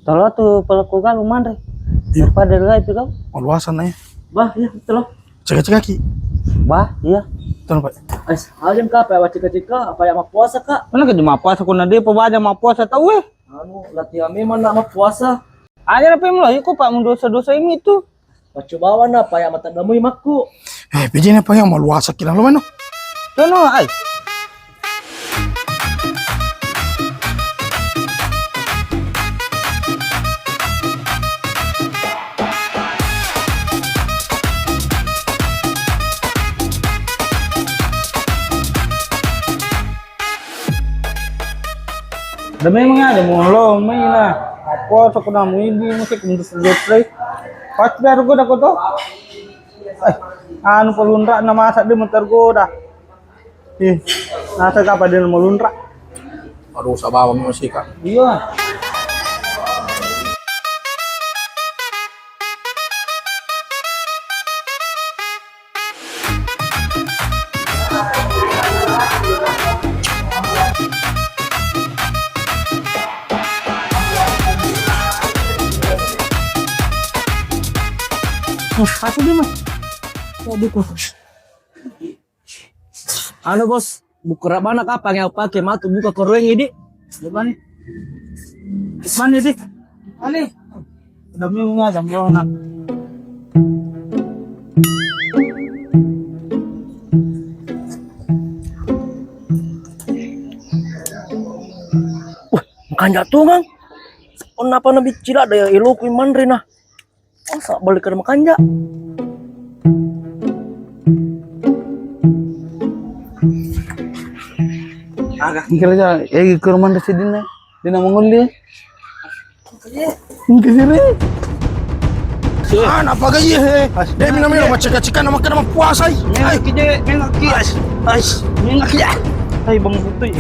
Tolo tuh pelaku kan lumayan. Iya. Pada itu kau. Luasan aja. Bah, iya, tolong. Cek kaki. Bah, iya. Tuh Pak. Ajem kak, apa cika-cika, apa yang mau puasa kak? Mana ke jemaah puasa kuna dia pebaja mau puasa tahu Anu, latihan memang nak mau puasa. Aja apa yang mulai kok Pak mendosa-dosa ini tuh. Pacu bawa na, apa yang mata damu imakku. Bijine pa yang maluwasa kila lo ano? Dono ay. Dami mga ada mo may na. Ako sa kuna mo hindi mo si kung gusto play. Pas pero ko na ko to. Ay, ano palunra na masak di motor ko dah. Nasa ka pa din malunra. Aduh, sa bawang mo si Kak. Iya. Satu dia mas. Jadi kok. Ano bos, buka mana kak, pengen pakai matu buka koreng ini. Mana? Mana sih? Ali. Dami mga jamblo na. Makan jatuh kan? Kenapa nabi cila daya ilo ku iman rina? Masa balik ke makan ja? Agak kira aja, ke rumah residen na. Di na manguli. Kiri. Ah, napa gaye he? Deh minum macam-macam nama kena puasa. Ay, kije, mengaki. Ay. Mengaki. Ay, bang butoy.